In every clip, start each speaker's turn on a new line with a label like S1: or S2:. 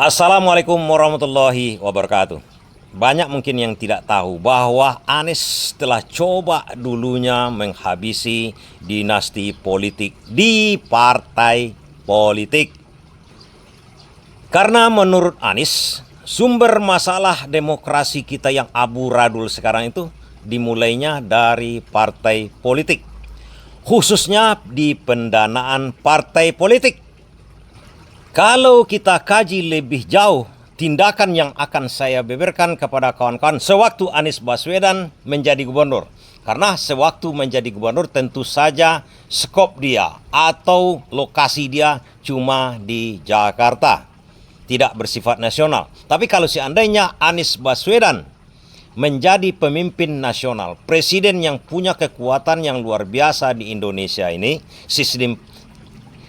S1: Assalamualaikum warahmatullahi wabarakatuh. Banyak mungkin yang tidak tahu bahwa Anies telah coba dulunya menghabisi dinasti politik di partai politik. Karena menurut Anies, sumber masalah demokrasi kita yang amburadul sekarang itu dimulainya dari partai politik, khususnya di pendanaan partai politik. Kalau kita kaji lebih jauh, tindakan yang akan saya beberkan kepada kawan-kawan sewaktu Anies Baswedan menjadi gubernur. Karena sewaktu menjadi gubernur tentu saja skop dia atau lokasi dia cuma di Jakarta, tidak bersifat nasional. Tapi kalau seandainya Anies Baswedan menjadi pemimpin nasional, presiden yang punya kekuatan yang luar biasa di Indonesia ini,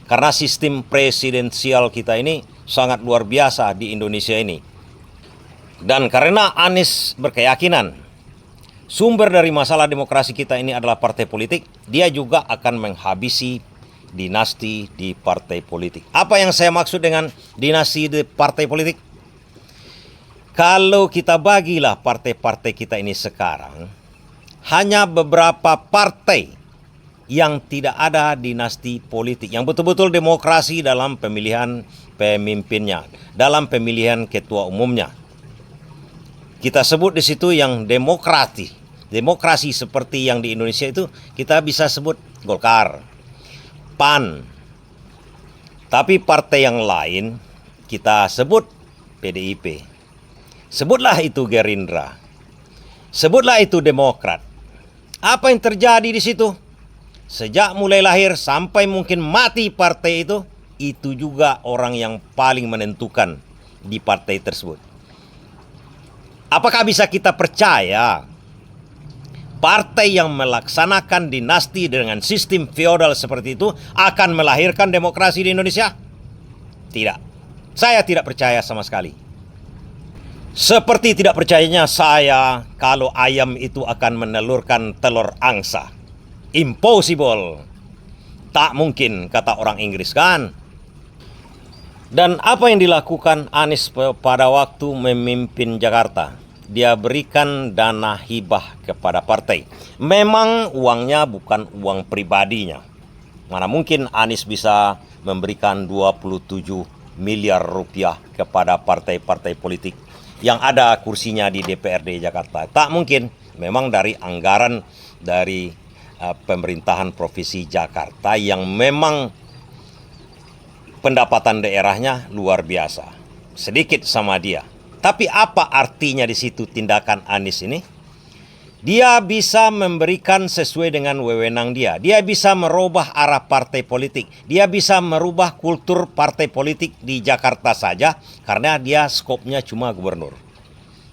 S1: karena sistem presidensial kita ini sangat luar biasa di Indonesia ini. Dan karena Anies berkeyakinan sumber dari masalah demokrasi kita ini adalah partai politik, dia juga akan menghabisi dinasti di partai politik. Apa yang saya maksud dengan dinasti di partai politik? Kalau kita bagilah partai-partai kita ini sekarang, hanya beberapa partai yang tidak ada dinasti politik, yang betul-betul demokrasi dalam pemilihan pemimpinnya, dalam pemilihan ketua umumnya. Kita sebut di situ yang demokrasi seperti yang di Indonesia itu kita bisa sebut Golkar, PAN. Tapi partai yang lain kita sebut PDIP. Sebutlah itu Gerindra. Sebutlah itu Demokrat. Apa yang terjadi di situ? Sejak mulai lahir sampai mungkin mati partai itu juga orang yang paling menentukan di partai tersebut. Apakah bisa kita percaya partai yang melaksanakan dinasti dengan sistem feodal seperti itu akan melahirkan demokrasi di Indonesia? Tidak. Saya tidak percaya sama sekali. Seperti tidak percayanya saya kalau ayam itu akan menelurkan telur angsa. Impossible. Tak mungkin, kata orang Inggris kan. Dan apa yang dilakukan Anies pada waktu memimpin Jakarta? Dia berikan dana hibah kepada partai. Memang uangnya bukan uang pribadinya. Mana mungkin Anies bisa memberikan 27 miliar rupiah kepada partai-partai politik yang ada kursinya di DPRD Jakarta. Tak mungkin. Memang dari anggaran dari pemerintahan Provinsi Jakarta yang memang pendapatan daerahnya luar biasa. Sedikit sama dia. Tapi apa artinya di situ tindakan Anies ini? Dia bisa memberikan sesuai dengan wewenang dia. Dia bisa merubah arah partai politik. Dia bisa merubah kultur partai politik di Jakarta saja karena dia skopnya cuma gubernur.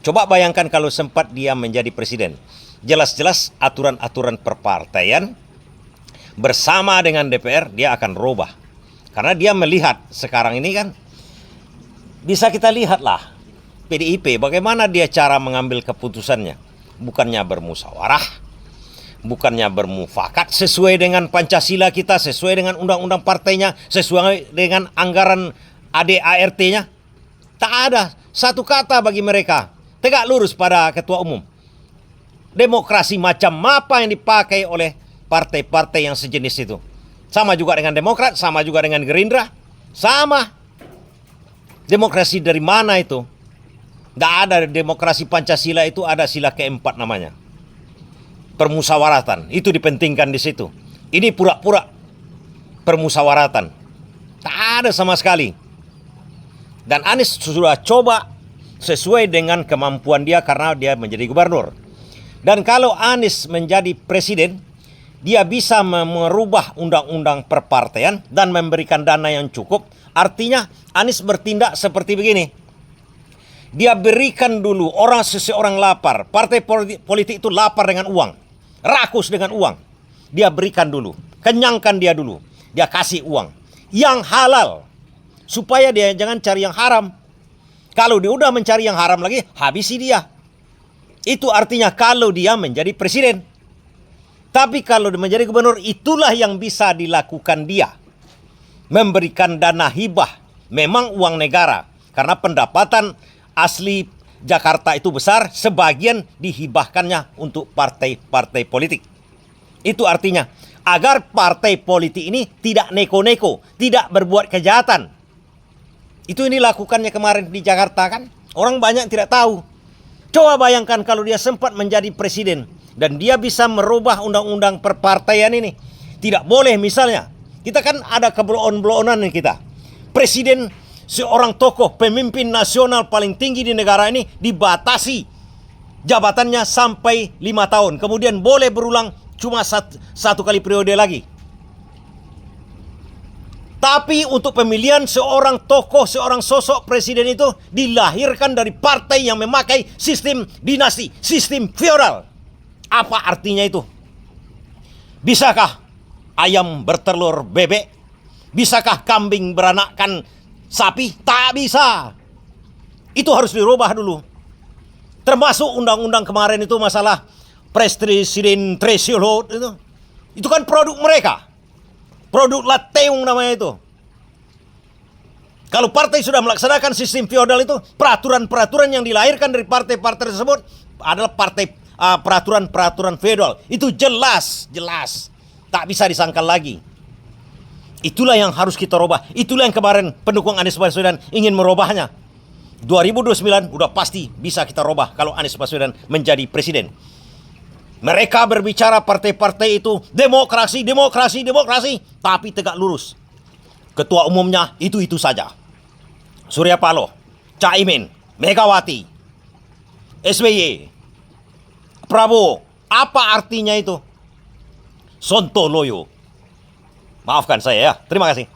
S1: Coba bayangkan kalau sempat dia menjadi presiden. Jelas-jelas aturan-aturan perpartaian bersama dengan DPR dia akan rubah. Karena dia melihat sekarang ini kan, bisa kita lihatlah PDIP bagaimana dia cara mengambil keputusannya. Bukannya bermusyawarah, bukannya bermufakat sesuai dengan Pancasila kita, sesuai dengan undang-undang partainya, sesuai dengan anggaran ADART-nya. Tak ada satu kata bagi mereka. Tegak lurus pada ketua umum. Demokrasi macam apa yang dipakai oleh partai-partai yang sejenis itu? Sama juga dengan Demokrat, sama juga dengan Gerindra, sama. Demokrasi dari mana itu? Tidak ada demokrasi Pancasila itu, ada sila keempat namanya. Permusyawaratan, itu dipentingkan di situ. Ini pura-pura permusyawaratan. Tak ada sama sekali. Dan Anies sudah coba sesuai dengan kemampuan dia karena dia menjadi gubernur. Dan kalau Anies menjadi presiden, dia bisa merubah undang-undang perpartaian dan memberikan dana yang cukup. Artinya Anies bertindak seperti begini. Dia berikan dulu seseorang lapar. Partai politik itu lapar dengan uang. Rakus dengan uang. Dia berikan dulu. Kenyangkan dia dulu. Dia kasih uang. Yang halal. Supaya dia jangan cari yang haram. Kalau dia udah mencari yang haram lagi, habisi dia. Itu artinya kalau dia menjadi presiden. Tapi kalau dia menjadi gubernur, itulah yang bisa dilakukan dia. Memberikan dana hibah. Memang uang negara. Karena pendapatan asli Jakarta itu besar, sebagian dihibahkannya untuk partai-partai politik. Itu artinya agar partai politik ini tidak neko-neko, tidak berbuat kejahatan. Itu ini lakukannya kemarin di Jakarta kan. Orang banyak tidak tahu. Coba bayangkan kalau dia sempat menjadi presiden dan dia bisa merubah undang-undang perpartaian ini. Tidak boleh misalnya, kita kan ada kebelon-belonan kita. Presiden, seorang tokoh pemimpin nasional paling tinggi di negara ini dibatasi jabatannya sampai 5 tahun. Kemudian boleh berulang cuma satu kali periode lagi. Tapi untuk pemilihan seorang tokoh, seorang sosok presiden itu dilahirkan dari partai yang memakai sistem dinasti, sistem feodal. Apa artinya itu? Bisakah ayam bertelur bebek? Bisakah kambing beranakkan sapi? Tak bisa. Itu harus dirubah dulu. Termasuk undang-undang kemarin itu masalah presiden threshold itu. Itu kan produk mereka. Produk Lateung namanya itu. Kalau partai sudah melaksanakan sistem feodal itu, peraturan-peraturan yang dilahirkan dari partai-partai tersebut adalah peraturan-peraturan feodal. Itu jelas. Tak bisa disangkal lagi. Itulah yang harus kita rubah. Itulah yang kemarin pendukung Anies Baswedan ingin merubahnya. 2029 udah pasti bisa kita rubah kalau Anies Baswedan menjadi presiden. Mereka berbicara partai-partai itu demokrasi, tapi tegak lurus. Ketua umumnya itu saja. Surya Paloh, Caimin, Megawati, SBY, Prabowo. Apa artinya itu? Sontoloyo. Maafkan saya ya. Terima kasih.